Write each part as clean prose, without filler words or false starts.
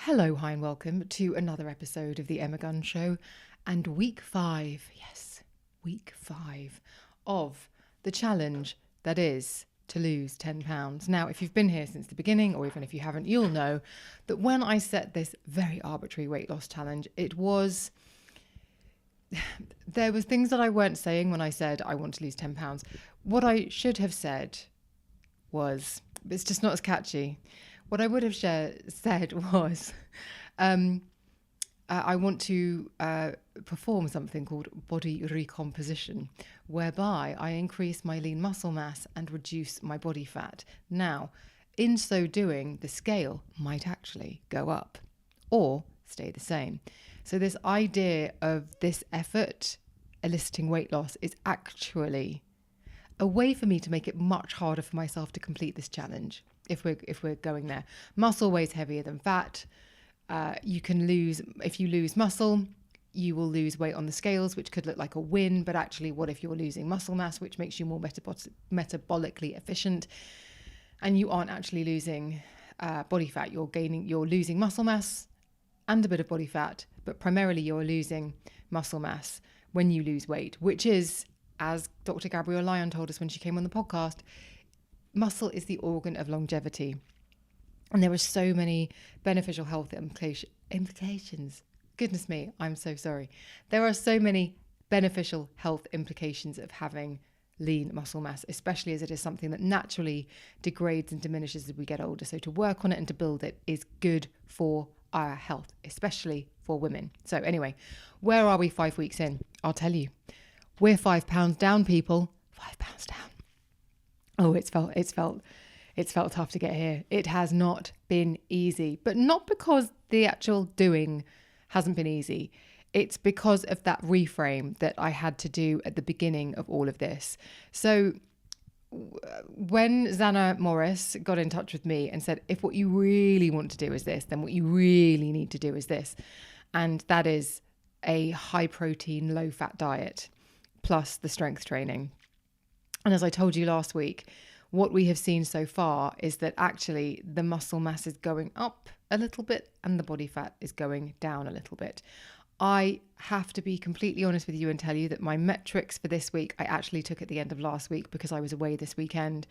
Hello, hi, and welcome to another episode of the Emma Gunn Show and week 5, yes, week 5 of the challenge that is to lose £10. Now, if you've been here since the beginning, or even if you haven't, you'll know that when I set this very arbitrary weight loss challenge, there was things that I weren't saying when I said I want to lose £10. What I should have said was, it's just not as catchy. What I would have said was, I want to perform something called body recomposition, whereby I increase my lean muscle mass and reduce my body fat. Now, in so doing, the scale might actually go up or stay the same. So this idea of this effort eliciting weight loss is actually a way for me to make it much harder for myself to complete this challenge. If we're going there, muscle weighs heavier than fat. If you lose muscle, you will lose weight on the scales, which could look like a win. But actually, what if you're losing muscle mass, which makes you more metabolically efficient, and you aren't actually losing body fat? You're losing muscle mass and a bit of body fat, but primarily you're losing muscle mass when you lose weight, which is, as Dr. Gabrielle Lyon told us when she came on the podcast, muscle is the organ of longevity. And there are so many beneficial health implications. Goodness me, I'm so sorry. There are so many beneficial health implications of having lean muscle mass, especially as it is something that naturally degrades and diminishes as we get older. So to work on it and to build it is good for our health, especially for women. So anyway, where are we 5 weeks in? I'll tell you. We're £5 down, people. £5 down. Oh, it's felt tough to get here. It has not been easy, but not because the actual doing hasn't been easy. It's because of that reframe that I had to do at the beginning of all of this. So when Xana Morris got in touch with me and said, if what you really want to do is this, then what you really need to do is this. And that is a high protein, low fat diet plus the strength training. And as I told you last week, what we have seen so far is that actually the muscle mass is going up a little bit and the body fat is going down a little bit. I have to be completely honest with you and tell you that my metrics for this week, I actually took at the end of last week because I was away this weekend.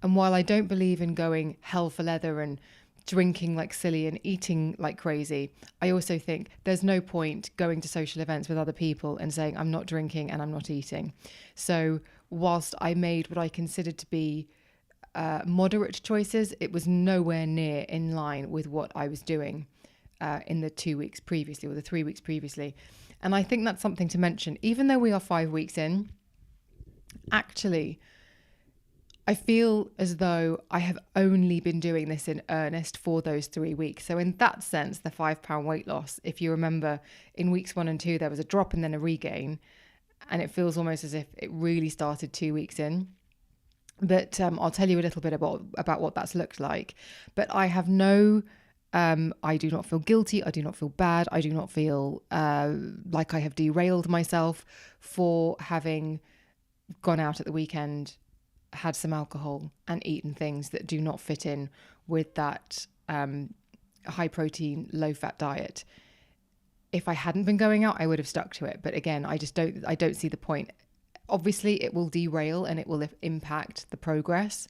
And while I don't believe in going hell for leather and drinking like silly and eating like crazy, I also think there's no point going to social events with other people and saying I'm not drinking and I'm not eating. So whilst I made what I considered to be moderate choices, it was nowhere near in line with what I was doing in the 2 weeks previously or the 3 weeks previously. And I think that's something to mention. Even though we are 5 weeks in, actually, I feel as though I have only been doing this in earnest for those 3 weeks. So in that sense, the £5 weight loss, if you remember, in weeks 1 and 2, there was a drop and then a regain. And it feels almost as if it really started 2 weeks in. But I'll tell you a little bit about what that's looked like. But I have I do not feel guilty. I do not feel bad. I do not feel like I have derailed myself for having gone out at the weekend, had some alcohol and eaten things that do not fit in with that high protein, low fat diet. If I hadn't been going out, I would have stuck to it. But again, I don't see the point. Obviously, it will derail and it will impact the progress.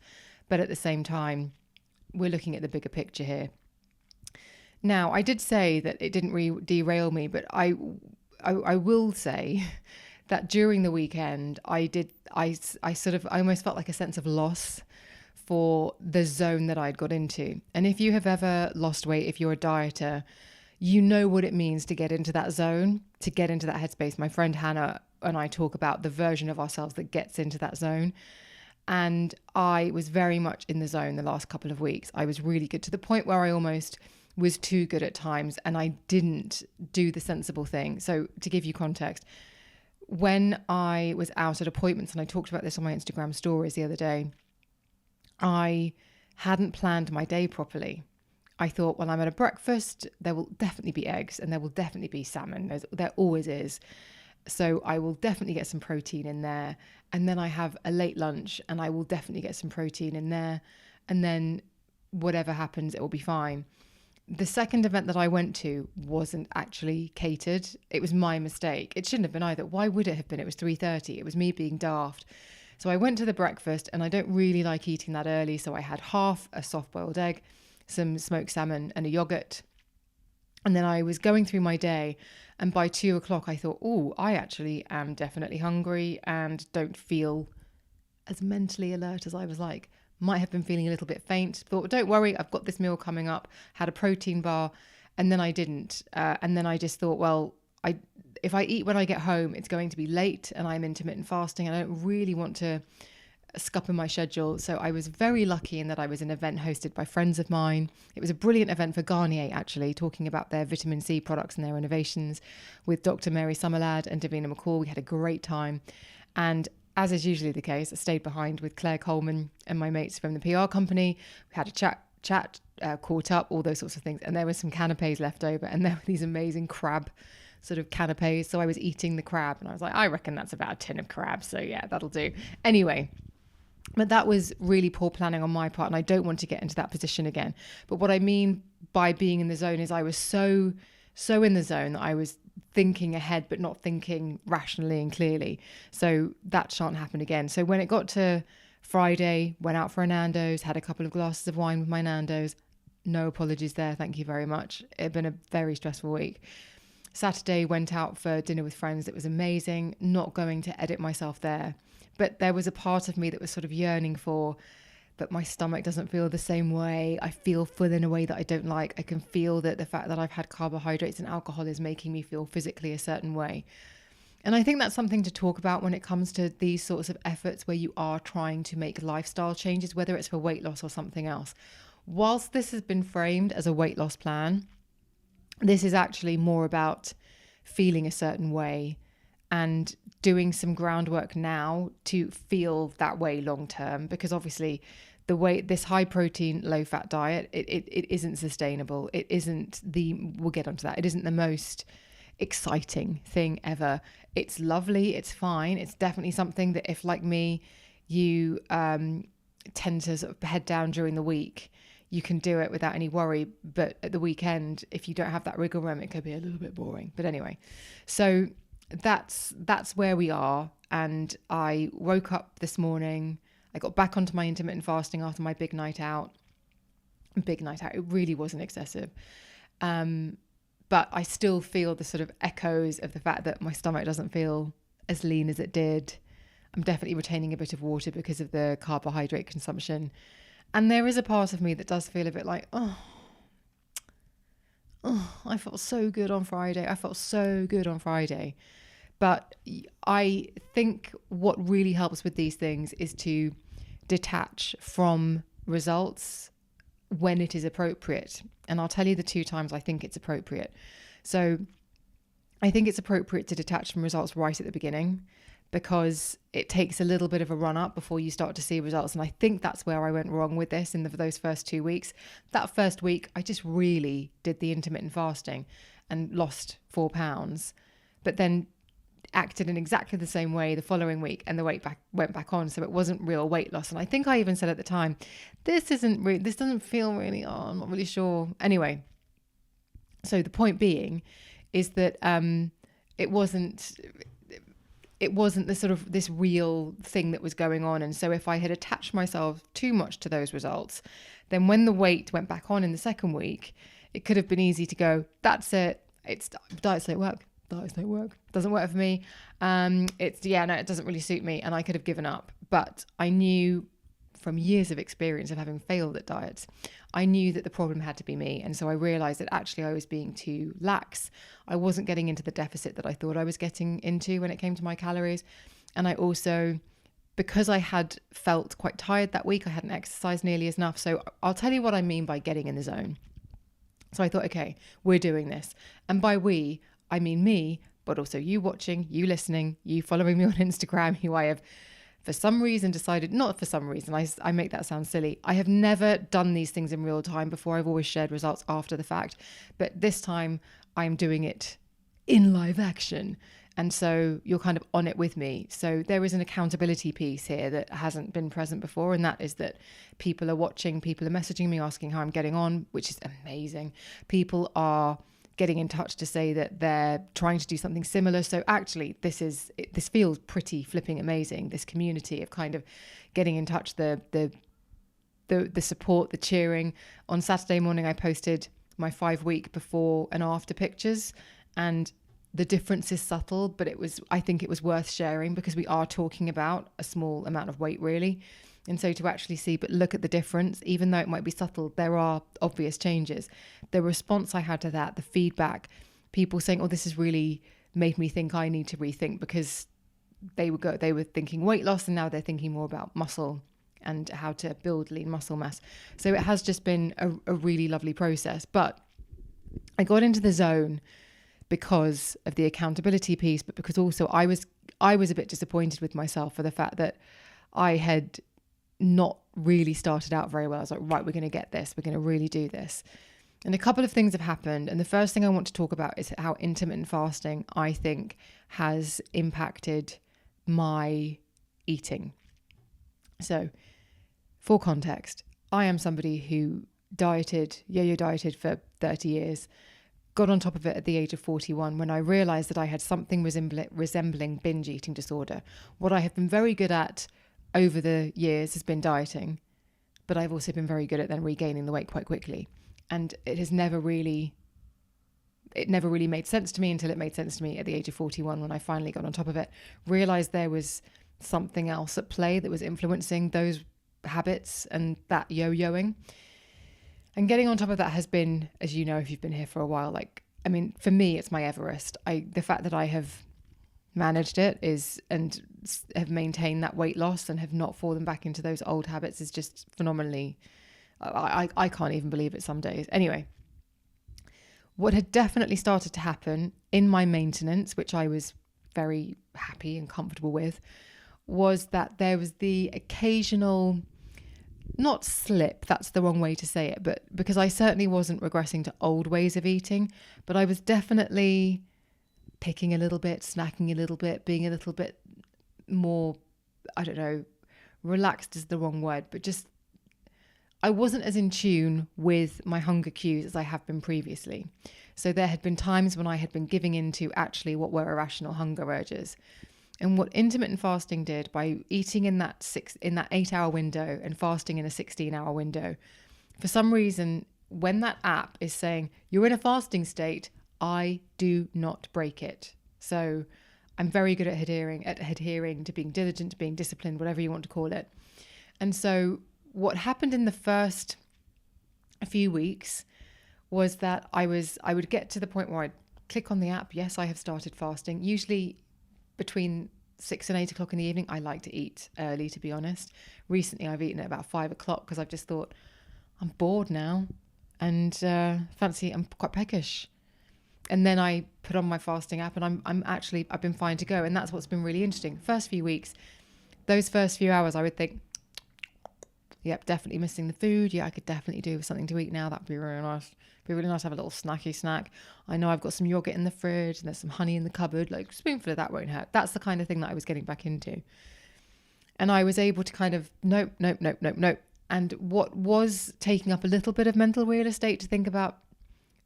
But at the same time, we're looking at the bigger picture here. Now, I did say that it didn't derail me, but I will say that during the weekend, I almost felt like a sense of loss for the zone that I'd got into. And if you have ever lost weight, if you're a dieter, you know what it means to get into that zone, to get into that headspace. My friend Hannah and I talk about the version of ourselves that gets into that zone. And I was very much in the zone the last couple of weeks. I was really good to the point where I almost was too good at times and I didn't do the sensible thing. So to give you context, when I was out at appointments, and I talked about this on my Instagram stories the other day, I hadn't planned my day properly. I thought, well, I'm at a breakfast, there will definitely be eggs and there will definitely be salmon. There always is. So I will definitely get some protein in there. And then I have a late lunch and I will definitely get some protein in there. And then whatever happens, it will be fine. the second event that I went to wasn't actually catered. It was my mistake. It shouldn't have been either. Why would it have been? It was 3:30. It was me being daft. So I went to the breakfast, and I don't really like eating that early. So I had half a soft boiled egg, some smoked salmon and a yogurt. And then I was going through my day, and by 2 o'clock I thought, oh, I actually am definitely hungry and don't feel as mentally alert as I was like. Might have been feeling a little bit faint. Thought, don't worry, I've got this meal coming up. Had a protein bar, and then I didn't. And then I just thought, well, if I eat when I get home, it's going to be late, and I'm intermittent fasting, and I don't really want to scupper my schedule. So I was very lucky in that I was an event hosted by friends of mine. It was a brilliant event for Garnier, actually, talking about their vitamin C products and their innovations with Dr. Mary Summerlad and Davina McCall. We had a great time. And as is usually the case, I stayed behind with Claire Coleman and my mates from the PR company. We had a chat, caught up, all those sorts of things. And there were some canapes left over, and there were these amazing crab sort of canapes. So I was eating the crab, and I was like, I reckon that's about a tin of crab. So yeah, that'll do. Anyway, but that was really poor planning on my part, and I don't want to get into that position again. But what I mean by being in the zone is I was so in the zone that I was thinking ahead but not thinking rationally and clearly. So that shan't happen again. So when it got to Friday, went out for a Nando's, had a couple of glasses of wine with my Nando's. No apologies there, thank you very much. It had been a very stressful week. Saturday, went out for dinner with friends. It was amazing. Not going to edit myself there. But there was a part of me that was sort of yearning for, but my stomach doesn't feel the same way. I feel full in a way that I don't like. I can feel that the fact that I've had carbohydrates and alcohol is making me feel physically a certain way. And I think that's something to talk about when it comes to these sorts of efforts where you are trying to make lifestyle changes, whether it's for weight loss or something else. Whilst this has been framed as a weight loss plan, this is actually more about feeling a certain way and doing some groundwork now to feel that way long term, because obviously the way this high protein, low fat diet, it isn't sustainable. It isn't we'll get onto that. It isn't the most exciting thing ever. It's lovely. It's fine. It's definitely something that if, like me, you tend to sort of head down during the week, you can do it without any worry. But at the weekend, if you don't have that wiggle room, it could be a little bit boring. But anyway, so that's where we are. And I woke up this morning. I got back onto my intermittent fasting after my big night out. It really wasn't excessive. But I still feel the sort of echoes of the fact that my stomach doesn't feel as lean as it did. I'm definitely retaining a bit of water because of the carbohydrate consumption. And there is a part of me that does feel a bit like, I felt so good on Friday. But I think what really helps with these things is to detach from results when it is appropriate. And I'll tell you the 2 times I think it's appropriate. So I think it's appropriate to detach from results right at the beginning, because it takes a little bit of a run up before you start to see results. And I think that's where I went wrong with this in those first 2 weeks. That first week, I just really did the intermittent fasting and lost 4 pounds, but then acted in exactly the same way the following week, and the weight went back on. So it wasn't real weight loss. And I think I even said at the time, this doesn't feel really, I'm not really sure. Anyway, so the point being is that it wasn't the sort of this real thing that was going on. And so if I had attached myself too much to those results, then when the weight went back on in the second week, it could have been easy to go, that's it. Diets don't work. Doesn't work for me. It doesn't really suit me. And I could have given up. But I knew from years of experience of having failed at diets, I knew that the problem had to be me. And so I realized that actually I was being too lax. I wasn't getting into the deficit that I thought I was getting into when it came to my calories. And I also, because I had felt quite tired that week, I hadn't exercised nearly enough. So I'll tell you what I mean by getting in the zone. So I thought, okay, we're doing this. And by we, I mean me, but also you watching, you listening, you following me on Instagram, who I have for some reason decided, not for some reason, I make that sound silly. I have never done these things in real time before. I've always shared results after the fact. But this time I'm doing it in live action. And so you're kind of on it with me. So there is an accountability piece here that hasn't been present before. And that is that people are watching, people are messaging me, asking how I'm getting on, which is amazing. People are getting in touch to say that they're trying to do something similar. So actually this feels pretty flipping amazing. This community of kind of getting in touch, the support, the cheering. On Saturday morning, I posted my 5-week before and after pictures, and the difference is subtle, but I think it was worth sharing because we are talking about a small amount of weight really. And so to actually see, but look at the difference, even though it might be subtle, there are obvious changes. The response I had to that, the feedback, people saying, oh, this has really made me think I need to rethink, because they were thinking weight loss and now they're thinking more about muscle and how to build lean muscle mass. So it has just been a really lovely process. But I got into the zone because of the accountability piece, but because also I was a bit disappointed with myself for the fact that I had not really started out very well. I was like, right, we're going to get this. We're going to really do this. And a couple of things have happened. And the first thing I want to talk about is how intermittent fasting, I think, has impacted my eating. So for context, I am somebody who yo-yo dieted for 30 years, got on top of it at the age of 41 when I realized that I had something resembling binge eating disorder. What I have been very good at over the years has been dieting, but I've also been very good at then regaining the weight quite quickly. And it never really made sense to me until it made sense to me at the age of 41 when I finally got on top of it, realized there was something else at play that was influencing those habits and that yo-yoing. And getting on top of that has been, as you know, if you've been here for a while, for me, it's my Everest. The fact that I have managed it and have maintained that weight loss and have not fallen back into those old habits is just phenomenally, I can't even believe it some days. Anyway, what had definitely started to happen in my maintenance, which I was very happy and comfortable with, was that there was the occasional, not slip, that's the wrong way to say it, but because I certainly wasn't regressing to old ways of eating, but I was definitely picking a little bit, snacking a little bit, being a little bit more, I don't know, relaxed is the wrong word, but just I wasn't as in tune with my hunger cues as I have been previously. So there had been times when I had been giving into actually what were irrational hunger urges. And what intermittent fasting did by eating in that 8-hour window and fasting in a 16-hour window, for some reason, when that app is saying you're in a fasting state, I do not break it. So I'm very good at adhering to being diligent, to being disciplined, whatever you want to call it. And so what happened in the first few weeks was that I would get to the point where I'd click on the app. Yes, I have started fasting. Usually between 6 and 8 o'clock in the evening. I like to eat early, to be honest. Recently, I've eaten at about 5 o'clock because I've just thought I'm bored now and I'm quite peckish. And then I put on my fasting app and I've been fine to go. And that's what's been really interesting. First few weeks, those first few hours, I would think, yep, definitely missing the food. Yeah, I could definitely do with something to eat now. That'd be really nice. Be really nice to have a little snacky snack. I know I've got some yogurt in the fridge and there's some honey in the cupboard. Like, a spoonful of that won't hurt. That's the kind of thing that I was getting back into. And I was able to kind of, nope. And what was taking up a little bit of mental real estate to think about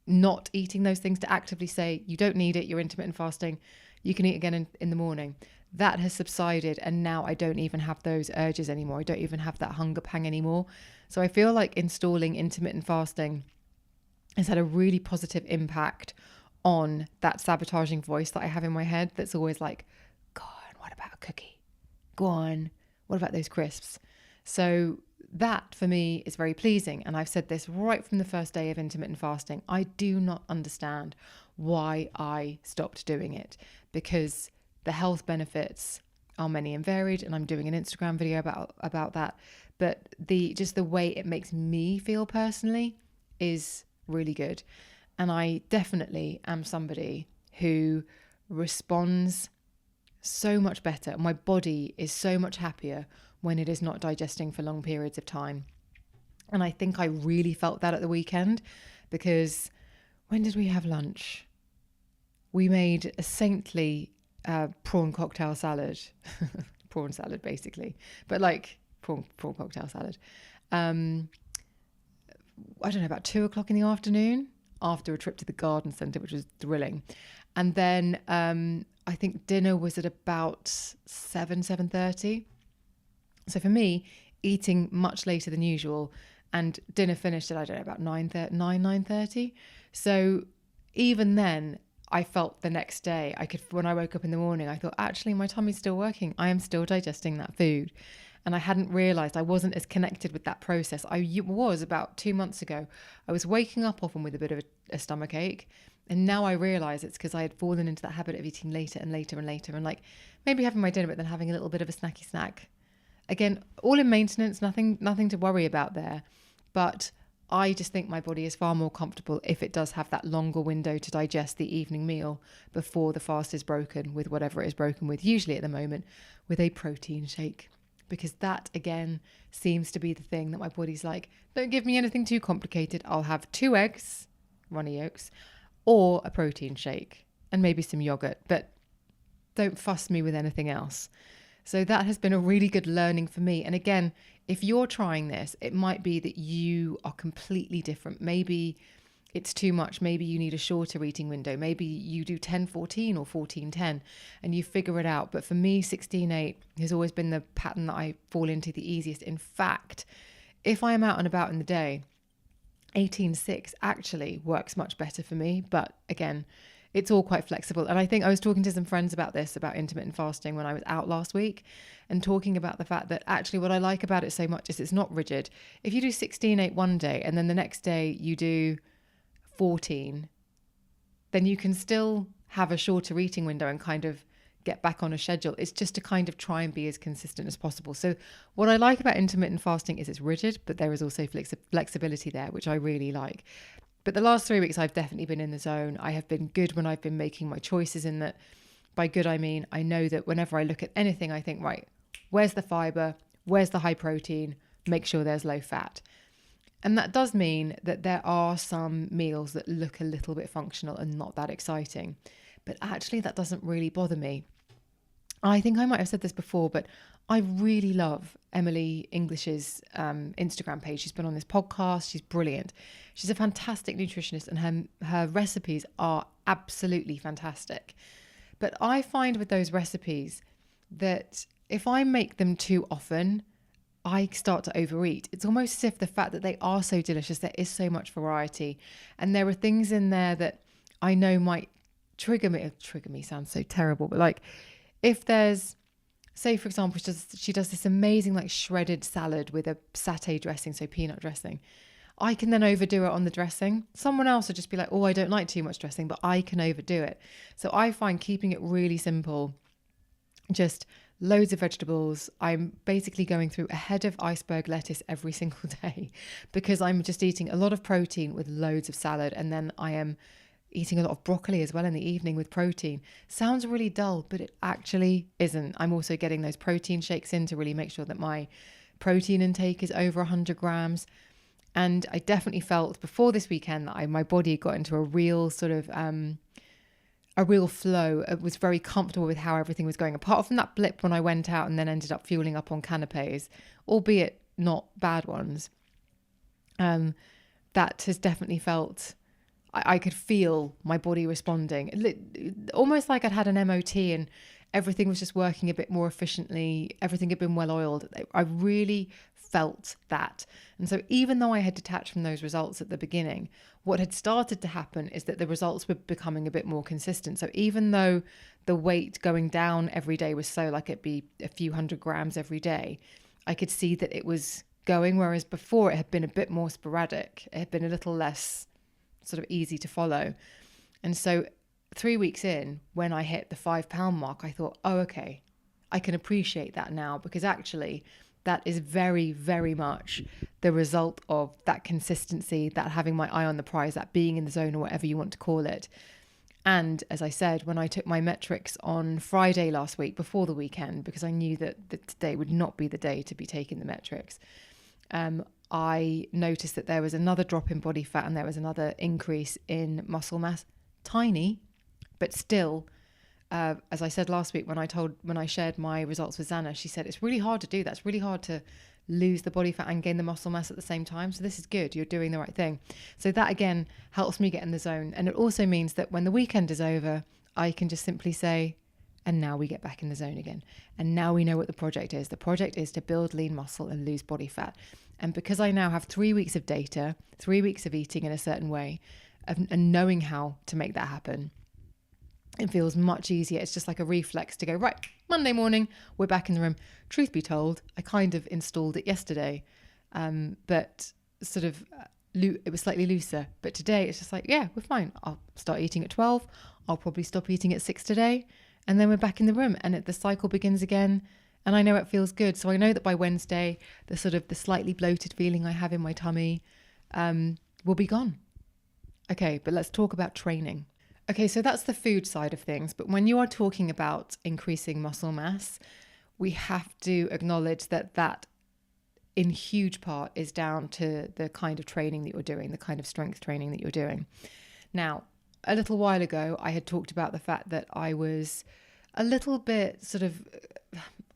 not eating those things, to actively say, you don't need it, you're intermittent fasting, you can eat again in the morning. That has subsided, and now I don't even have those urges anymore. I don't even have that hunger pang anymore. So I feel like installing intermittent fasting has had a really positive impact on that sabotaging voice that I have in my head that's always like, go on, what about a cookie? Go on, what about those crisps? So that for me is very pleasing. And I've said this right from the first day of intermittent fasting. I do not understand why I stopped doing it, because the health benefits are many and varied, and I'm doing an Instagram video about that. But the way it makes me feel personally is really good. And I definitely am somebody who responds so much better. My body is so much happier when it is not digesting for long periods of time. And I think I really felt that at the weekend, because when did we have lunch? We made a saintly prawn cocktail salad, prawn salad basically, but like prawn cocktail salad. I don't know, about 2 o'clock in the afternoon after a trip to the garden centre, which was thrilling. And then I think dinner was at about 7:30. So for me, eating much later than usual, and dinner finished at, I don't know, about 9:30. So even then, I felt the next day, when I woke up in the morning, I thought, actually, my tummy's still working. I am still digesting that food. And I hadn't realised I wasn't as connected with that process. I was about 2 months ago. I was waking up often with a bit of a stomach ache. And now I realise it's because I had fallen into that habit of eating later and later and later. And like maybe having my dinner, but then having a little bit of a snacky snack. Again, all in maintenance, nothing to worry about there. But I just think my body is far more comfortable if it does have that longer window to digest the evening meal before the fast is broken with whatever it is broken with, usually at the moment, with a protein shake. Because that, again, seems to be the thing that my body's like, don't give me anything too complicated. I'll have 2 eggs, runny yolks, or a protein shake and maybe some yogurt, but don't fuss me with anything else. So that has been a really good learning for me. And again, if you're trying this, it might be that you are completely different. Maybe it's too much. Maybe you need a shorter eating window. Maybe you do 10-14 or 14-10 and you figure it out. But for me, 16-8 has always been the pattern that I fall into the easiest. In fact, if I am out and about in the day, 18-6 actually works much better for me. But again, it's all quite flexible. And I think I was talking to some friends about intermittent fasting when I was out last week, and talking about the fact that actually what I like about it so much is it's not rigid. If you do 16-8 one day and then the next day you do 14, then you can still have a shorter eating window and kind of get back on a schedule. It's just to kind of try and be as consistent as possible. So what I like about intermittent fasting is it's rigid, but there is also flexibility there, which I really like. But the last 3 weeks, I've definitely been in the zone. I have been good when I've been making my choices, in that by good, I mean, I know that whenever I look at anything, I think, right, where's the fiber? Where's the high protein? Make sure there's low fat. And that does mean that there are some meals that look a little bit functional and not that exciting. But actually, that doesn't really bother me. I think I might have said this before, but I really love Emily English's Instagram page. She's been on this podcast. She's brilliant. She's a fantastic nutritionist, and her recipes are absolutely fantastic. But I find with those recipes that if I make them too often, I start to overeat. It's almost as if the fact that they are so delicious, there is so much variety, and there are things in there that I know might trigger me. Trigger me sounds so terrible, but like if there's, say for example, she does this amazing like shredded salad with a satay dressing, so peanut dressing. I can then overdo it on the dressing. Someone else would just be like, oh, I don't like too much dressing, but I can overdo it. So I find keeping it really simple, just loads of vegetables. I'm basically going through a head of iceberg lettuce every single day because I'm just eating a lot of protein with loads of salad. And then I am eating a lot of broccoli as well in the evening with protein. Sounds really dull, but it actually isn't. I'm also getting those protein shakes in to really make sure that my protein intake is over 100 grams. And I definitely felt before this weekend that my body got into a real sort of a real flow. It was very comfortable with how everything was going, apart from that blip when I went out and then ended up fueling up on canapes, albeit not bad ones. That has definitely felt, I could feel my body responding, almost like I'd had an MOT and everything was just working a bit more efficiently. Everything had been well oiled. I really felt that. And so even though I had detached from those results at the beginning, what had started to happen is that the results were becoming a bit more consistent. So even though the weight going down every day was so like it'd be a few 100 grams every day, I could see that it was going, whereas before it had been a bit more sporadic. It had been a little less sort of easy to follow. And so 3 weeks in, when I hit the 5 pound mark, I thought, oh, okay, I can appreciate that now, because actually that is very, very much the result of that consistency, that having my eye on the prize, that being in the zone, or whatever you want to call it. And as I said, when I took my metrics on Friday last week before the weekend, because I knew that today would not be the day to be taking the metrics, I noticed that there was another drop in body fat and there was another increase in muscle mass. Tiny, but still as I said last week, when I shared my results with Zana, she said, it's really hard to do that. It's really hard to lose the body fat and gain the muscle mass at the same time. So this is good. You're doing the right thing. So that again helps me get in the zone. And it also means that when the weekend is over, I can just simply say, and now we get back in the zone again. And now we know what the project is. The project is to build lean muscle and lose body fat. And because I now have 3 weeks of data, 3 weeks of eating in a certain way, and knowing how to make that happen, it feels much easier. It's just like a reflex to go, right, Monday morning, we're back in the room. Truth be told, I kind of installed it yesterday, but sort of it was slightly looser. But today it's just like, yeah, we're fine. I'll start eating at 12. I'll probably stop eating at 6 today. And then we're back in the room and the cycle begins again. And I know it feels good. So I know that by Wednesday, the slightly bloated feeling I have in my tummy will be gone. Okay, but let's talk about training. Okay, so that's the food side of things. But when you are talking about increasing muscle mass, we have to acknowledge that in huge part is down to the kind of training that you're doing, the kind of strength training that you're doing. Now, a little while ago, I had talked about the fact that I was a little bit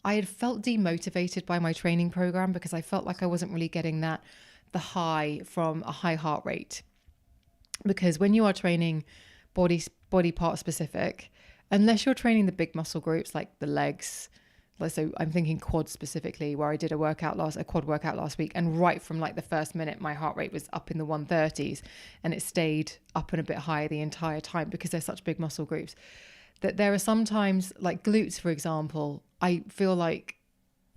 I had felt demotivated by my training program because I felt like I wasn't really getting the high from a high heart rate. Because when you are training body part specific, unless you're training the big muscle groups like the legs, so I'm thinking quad specifically, where I did a quad workout last week, and right from like the first minute my heart rate was up in the 130s and it stayed up and a bit higher the entire time because they're such big muscle groups. That there are sometimes, like glutes for example, I feel like,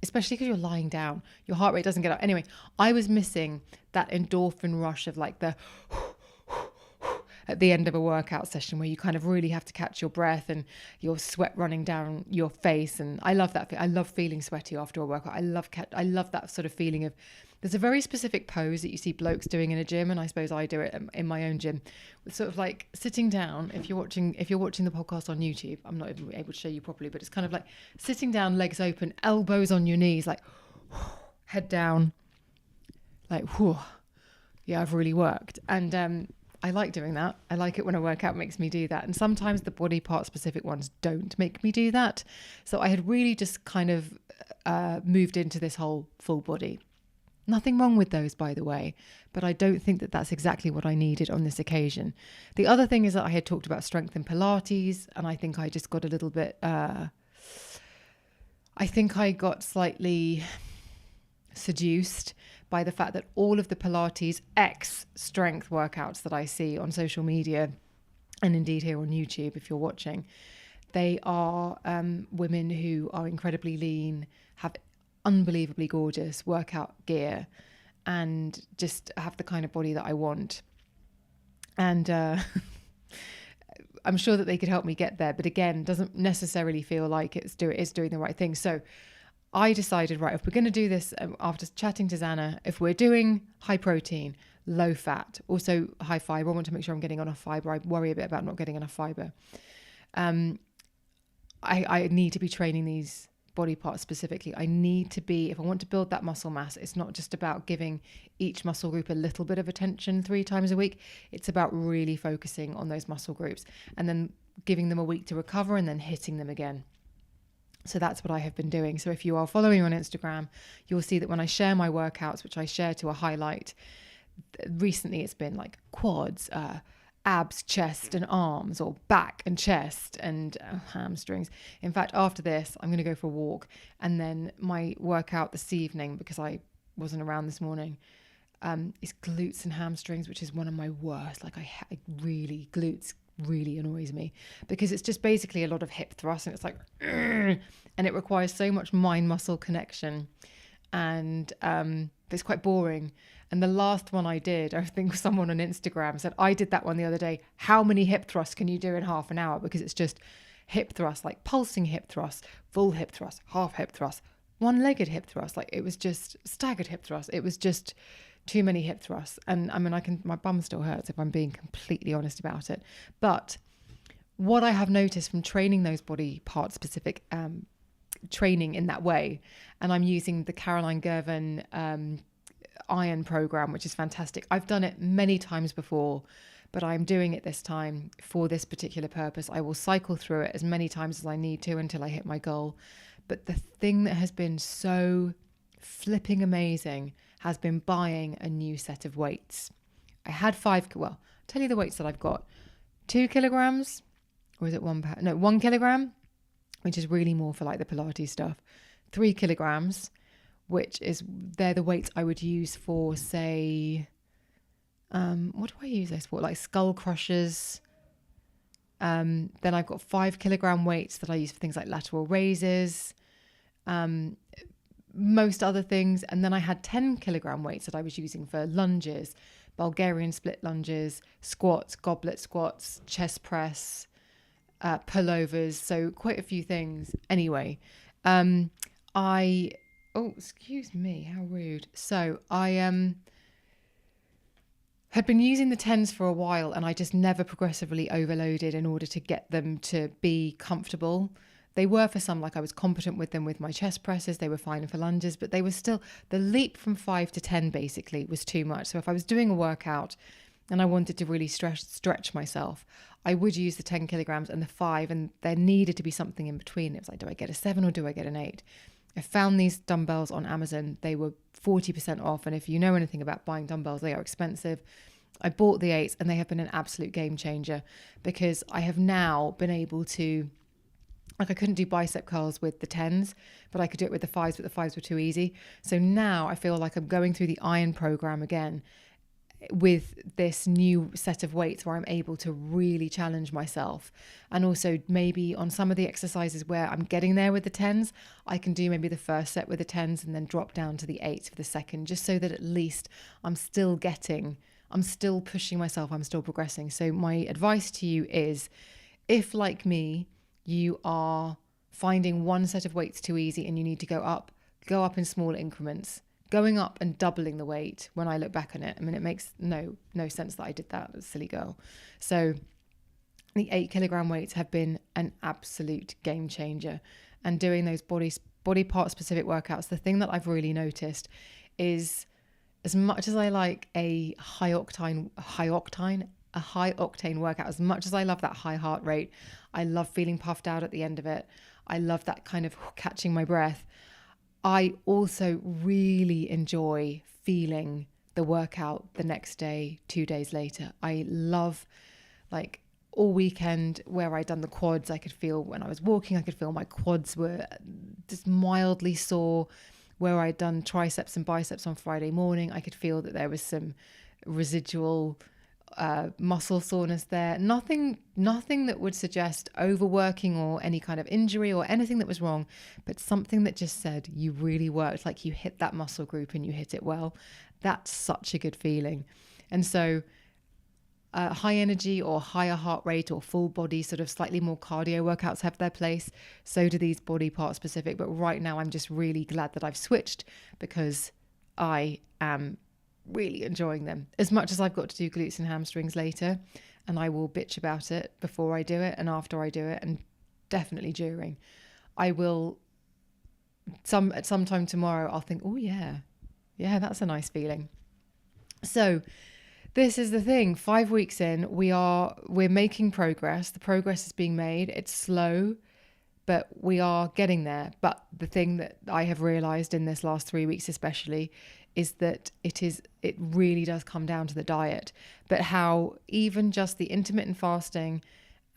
especially because you're lying down, your heart rate doesn't get up. Anyway, I was missing that endorphin rush of like the at the end of a workout session where you kind of really have to catch your breath and your sweat running down your face. And I love that. I love feeling sweaty after a workout. I love that sort of feeling of, there's a very specific pose that you see blokes doing in a gym, and I suppose I do it in my own gym, with sort of like sitting down. If you're watching the podcast on YouTube, I'm not even able to show you properly, but it's kind of like sitting down, legs open, elbows on your knees, like head down, like whew, yeah, I've really worked. And I like doing that. I like it when a workout makes me do that. And sometimes the body part specific ones don't make me do that. So I had really just kind of moved into this whole full body. Nothing wrong with those, by the way, but I don't think that that's exactly what I needed on this occasion. The other thing is that I had talked about strength and Pilates, and I think I just got a little bit, I think I got slightly seduced by the fact that all of the Pilates X strength workouts that I see on social media, and indeed here on YouTube, if you're watching, they are women who are incredibly lean, have unbelievably gorgeous workout gear, and just have the kind of body that I want. And I'm sure that they could help me get there, but again, doesn't necessarily feel like it's doing the right thing. So I decided, right, if we're going to do this, after chatting to Zana, if we're doing high protein, low fat, also high fiber, I want to make sure I'm getting enough fiber. I worry a bit about not getting enough fiber. I need to be training these body parts specifically. I need to be, if I want to build that muscle mass, it's not just about giving each muscle group a little bit of attention 3 times a week. It's about really focusing on those muscle groups and then giving them a week to recover and then hitting them again. So that's what I have been doing. So if you are following me on Instagram, you'll see that when I share my workouts, which I share to a highlight, recently it's been like quads, abs, chest and arms, or back and chest and hamstrings. In fact, after this, I'm going to go for a walk, and then my workout this evening, because I wasn't around this morning, is glutes and hamstrings, which is one of my worst. Like glutes really annoys me because it's just basically a lot of hip thrust, and it's like, and it requires so much mind muscle connection, and it's quite boring. And the last one I did, I think someone on Instagram said, I did that one the other day. How many hip thrusts can you do in half an hour? Because it's just hip thrust, like pulsing hip thrust, full hip thrust, half hip thrust, one-legged hip thrust. Like it was just staggered hip thrust. It was just too many hip thrusts. And I mean, my bum still hurts if I'm being completely honest about it. But what I have noticed from training those body part specific training in that way, and I'm using the Caroline Gervin iron program, which is fantastic. I've done it many times before, but I'm doing it this time for this particular purpose. I will cycle through it as many times as I need to until I hit my goal. But the thing that has been so flipping amazing has been buying a new set of weights. I had I'll tell you the weights that I've got. 2 kilograms, or is it 1 pound? No, 1 kilogram, which is really more for like the Pilates stuff. 3 kilograms, they're the weights I would use for, say, what do I use those for? Like skull crushers. Then I've got 5 kilogram weights that I use for things like lateral raises, most other things. And then I had 10 kilogram weights that I was using for lunges, Bulgarian split lunges, squats, goblet squats, chest press, pullovers. So quite a few things. Anyway, excuse me, how rude. So I had been using the 10s for a while, and I just never progressively overloaded in order to get them to be comfortable. They were for some, like I was competent with them with my chest presses. They were fine for lunges, but they were still, the leap from 5 to 10 basically was too much. So if I was doing a workout and I wanted to really stretch myself, I would use the 10 kilograms and the 5, and there needed to be something in between. It was like, do I get a 7 or do I get an 8? I found these dumbbells on Amazon. They were 40% off. And if you know anything about buying dumbbells, they are expensive. I bought the 8s, and they have been an absolute game changer, because I have now been able to, like, I couldn't do bicep curls with the 10s, but I could do it with the 5s, but the 5s were too easy. So now I feel like I'm going through the iron program again with this new set of weights where I'm able to really challenge myself. And also maybe on some of the exercises where I'm getting there with the 10s, I can do maybe the first set with the 10s and then drop down to the 8s for the second, just so that at least I'm still pushing myself, I'm still progressing. So my advice to you is, if like me, you are finding one set of weights too easy and you need to go up in small increments. Going up and doubling the weight, when I look back on it, I mean, it makes no sense that I did that. As a silly girl. So the 8 kilogram weights have been an absolute game changer. And doing those body part specific workouts, the thing that I've really noticed is, as much as I like a high octane workout, as much as I love that high heart rate, I love feeling puffed out at the end of it, I love that kind of catching my breath, I also really enjoy feeling the workout the next day, 2 days later. I love, like, all weekend where I'd done the quads, I could feel when I was walking, I could feel my quads were just mildly sore. Where I'd done triceps and biceps on Friday morning, I could feel that there was some residual muscle soreness there. Nothing that would suggest overworking or any kind of injury or anything that was wrong, but something that just said you really worked, like you hit that muscle group and you hit it well. That's such a good feeling. And so high energy or higher heart rate or full body sort of slightly more cardio workouts have their place. So do these body part specific. But right now I'm just really glad that I've switched, because I am really enjoying them. As much as I've got to do glutes and hamstrings later, and I will bitch about it before I do it and after I do it, and definitely during, I will at some time tomorrow I'll think, oh yeah, that's a nice feeling. So this is the thing, 5 weeks in, we're making progress. The progress is being made. It's slow, but we are getting there. But the thing that I have realized in this last 3 weeks especially is that it really does come down to the diet, but how even just the intermittent fasting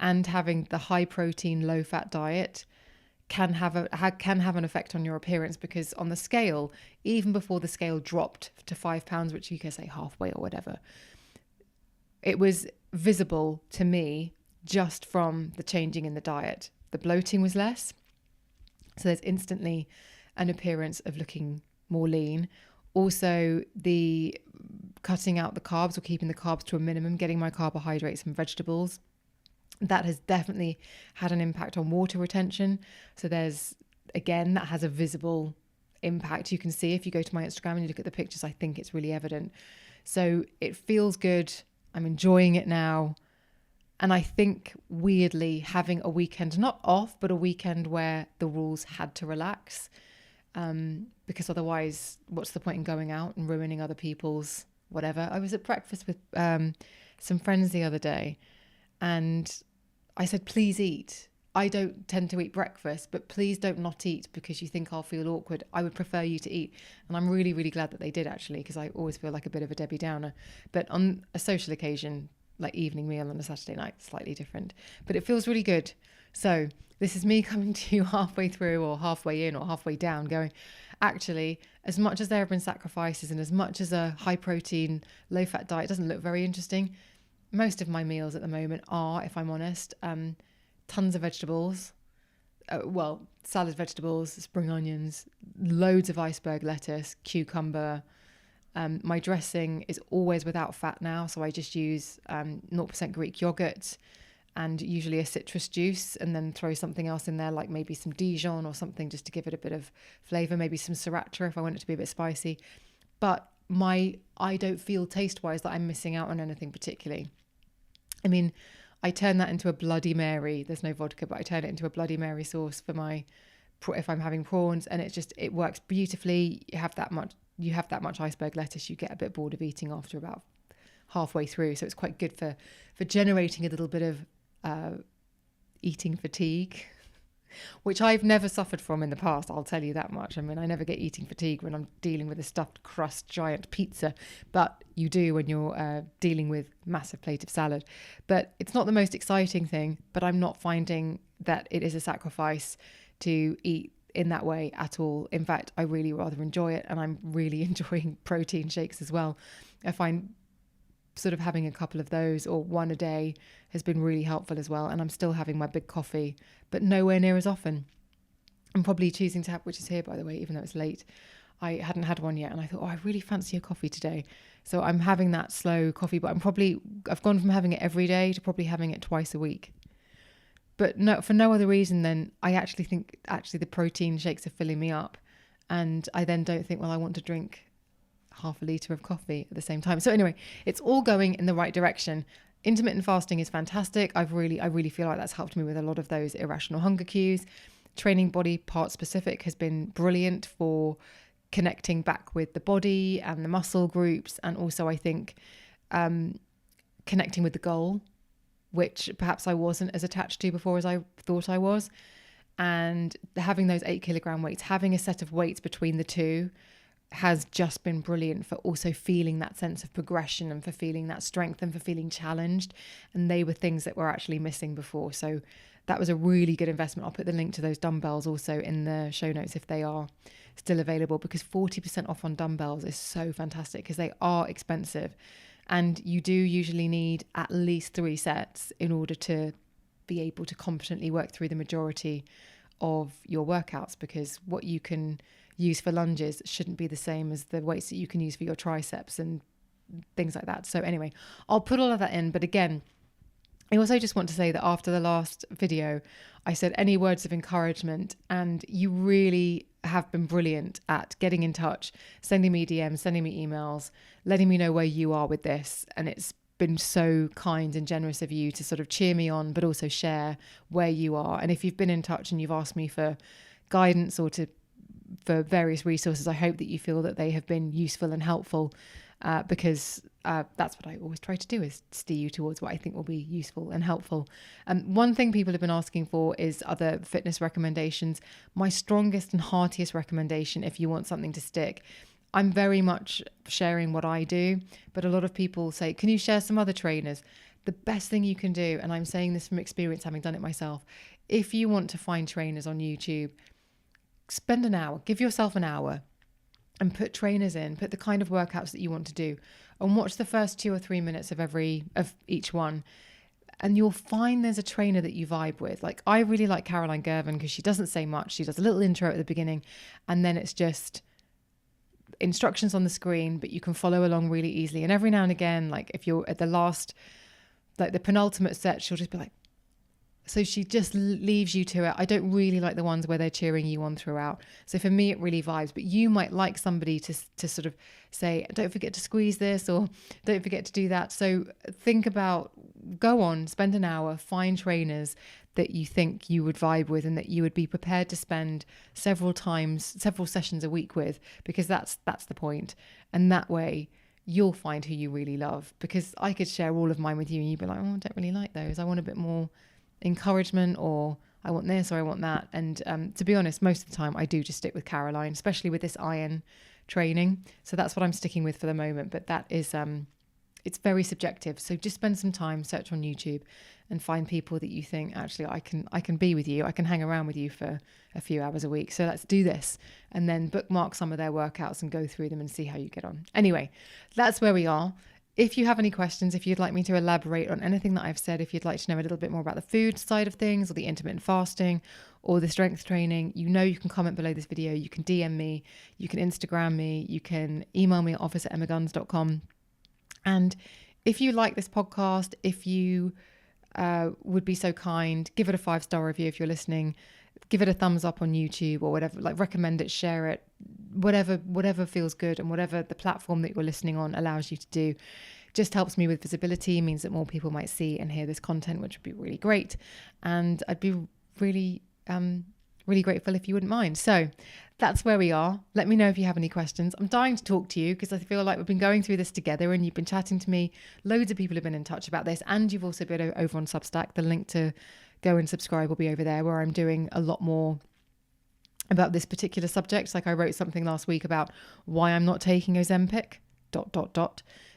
and having the high protein, low fat diet can have an effect on your appearance. Because on the scale, even before the scale dropped to 5 pounds, which you can say halfway or whatever, it was visible to me just from the changing in the diet. The bloating was less. So there's instantly an appearance of looking more lean. Also, the cutting out the carbs or keeping the carbs to a minimum, getting my carbohydrates from vegetables, that has definitely had an impact on water retention. So that has a visible impact. You can see if you go to my Instagram and you look at the pictures, I think it's really evident. So it feels good. I'm enjoying it now. And I think, weirdly, having a weekend, not off, but a weekend where the rules had to relax, because otherwise, what's the point in going out and ruining other people's whatever? I was at breakfast with some friends the other day, and I said, please eat. I don't tend to eat breakfast, but please don't not eat because you think I'll feel awkward. I would prefer you to eat. And I'm really, really glad that they did, actually, because I always feel like a bit of a Debbie Downer. But on a social occasion, like evening meal on a Saturday night, slightly different. But it feels really good. So this is me coming to you halfway through or halfway in or halfway down going, actually, as much as there have been sacrifices and as much as a high protein, low fat diet doesn't look very interesting, most of my meals at the moment are, if I'm honest, tons of vegetables. Salad vegetables, spring onions, loads of iceberg lettuce, cucumber. My dressing is always without fat now, so I just use 0% Greek yogurt and usually a citrus juice, and then throw something else in there, like maybe some Dijon or something, just to give it a bit of flavour, maybe some sriracha if I want it to be a bit spicy. But I don't feel taste-wise that I'm missing out on anything particularly. I mean, I turn that into a Bloody Mary. There's no vodka, but I turn it into a Bloody Mary sauce for if I'm having prawns, and it works beautifully. You have that much iceberg lettuce, you get a bit bored of eating after about halfway through. So it's quite good for generating a little bit of eating fatigue, which I've never suffered from in the past, I'll tell you that much. I mean, I never get eating fatigue when I'm dealing with a stuffed crust giant pizza, but you do when you're dealing with massive plate of salad. But it's not the most exciting thing, but I'm not finding that it is a sacrifice to eat in that way at all. In fact, I really rather enjoy it, and I'm really enjoying protein shakes as well. I find sort of having a couple of those or one a day has been really helpful as well. And I'm still having my big coffee, but nowhere near as often. I'm probably choosing to have, which is here, by the way, even though it's late. I hadn't had one yet, and I thought, I really fancy a coffee today. So I'm having that slow coffee, but I've gone from having it every day to probably having it twice a week. But no, for no other reason than I actually think the protein shakes are filling me up. And I then don't think, well, I want to drink half a litre of coffee at the same time. So anyway, it's all going in the right direction. Intermittent fasting is fantastic. I really feel like that's helped me with a lot of those irrational hunger cues. Training body part specific has been brilliant for connecting back with the body and the muscle groups. And also I think connecting with the goal, which perhaps I wasn't as attached to before as I thought I was. And having those 8 kilogram weights, having a set of weights between the two has just been brilliant for also feeling that sense of progression and for feeling that strength and for feeling challenged. And they were things that were actually missing before. So that was a really good investment. I'll put the link to those dumbbells also in the show notes if they are still available, because 40% off on dumbbells is so fantastic because they are expensive. And you do usually need at least 3 sets in order to be able to competently work through the majority of your workouts, because what you can use for lunges shouldn't be the same as the weights that you can use for your triceps and things like that. So anyway, I'll put all of that in. But again, I also just want to say that after the last video, I said any words of encouragement, and you really have been brilliant at getting in touch, sending me DMs, sending me emails, letting me know where you are with this. And it's been so kind and generous of you to sort of cheer me on, but also share where you are. And if you've been in touch and you've asked me for guidance or for various resources, I hope that you feel that they have been useful and helpful, because that's what I always try to do, is steer you towards what I think will be useful and helpful. One thing people have been asking for is other fitness recommendations. My strongest and heartiest recommendation, if you want something to stick, I'm very much sharing what I do, but a lot of people say, can you share some other trainers? The best thing you can do, and I'm saying this from experience, having done it myself, if you want to find trainers on YouTube, spend an hour, give yourself an hour and put trainers in, put the kind of workouts that you want to do, and watch the first 2 or 3 minutes of each one. And you'll find there's a trainer that you vibe with. Like, I really like Caroline Gervin because she doesn't say much. She does a little intro at the beginning, and then it's just instructions on the screen, but you can follow along really easily. And every now and again, like if you're at the last, like the penultimate set, she'll just be like, so she just leaves you to it. I don't really like the ones where they're cheering you on throughout. So for me, it really vibes. But you might like somebody to sort of say, don't forget to squeeze this, or don't forget to do that. So think about, go on, spend an hour, find trainers that you think you would vibe with and that you would be prepared to spend several sessions a week with, because that's the point. And that way you'll find who you really love, because I could share all of mine with you and you'd be like, oh, I don't really like those. I want a bit more encouragement, or I want this, or I want that. And to be honest, most of the time I do just stick with Caroline, especially with this iron training. So that's what I'm sticking with for the moment. But that is, it's very subjective. So just spend some time, search on YouTube and find people that you think, actually, I can be with you. I can hang around with you for a few hours a week. So let's do this. And then bookmark some of their workouts and go through them and see how you get on. Anyway, that's where we are. If you have any questions, if you'd like me to elaborate on anything that I've said, if you'd like to know a little bit more about the food side of things, or the intermittent fasting, or the strength training, you can comment below this video. You can DM me, you can Instagram me, you can email me at office@emmaguns.com. And if you like this podcast, if you would be so kind, give it a 5-star review if you're listening, give it a thumbs up on YouTube or whatever, like recommend it, share it, whatever feels good, and whatever the platform that you're listening on allows you to do. Just helps me with visibility, means that more people might see and hear this content, which would be really great. And I'd be really, really grateful if you wouldn't mind. So that's where we are. Let me know if you have any questions. I'm dying to talk to you because I feel like we've been going through this together and you've been chatting to me. Loads of people have been in touch about this, and you've also been over on Substack. The link to go and subscribe will be over there, where I'm doing a lot more about this particular subject. Like I wrote something last week about why I'm not taking Ozempic, ...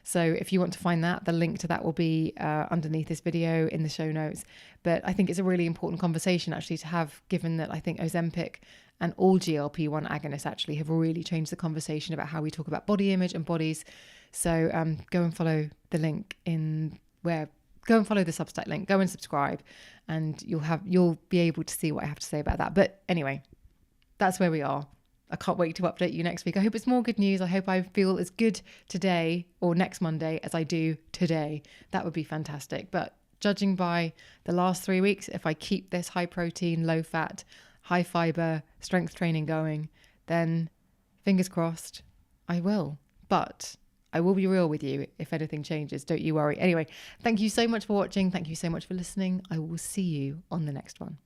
So if you want to find that, the link to that will be underneath this video in the show notes. But I think it's a really important conversation actually to have, given that I think Ozempic and all GLP-1 agonists actually have really changed the conversation about how we talk about body image and bodies. So go and follow the link go and follow the Substack link, go and subscribe, and you'll be able to see what I have to say about that. But anyway, that's where we are. I can't wait to update you next week. I hope it's more good news. I hope I feel as good today or next Monday as I do today. That would be fantastic. But judging by the last 3 weeks, if I keep this high protein, low fat, high fiber strength training going, then fingers crossed, I will. But I will be real with you if anything changes. Don't you worry. Anyway, thank you so much for watching. Thank you so much for listening. I will see you on the next one.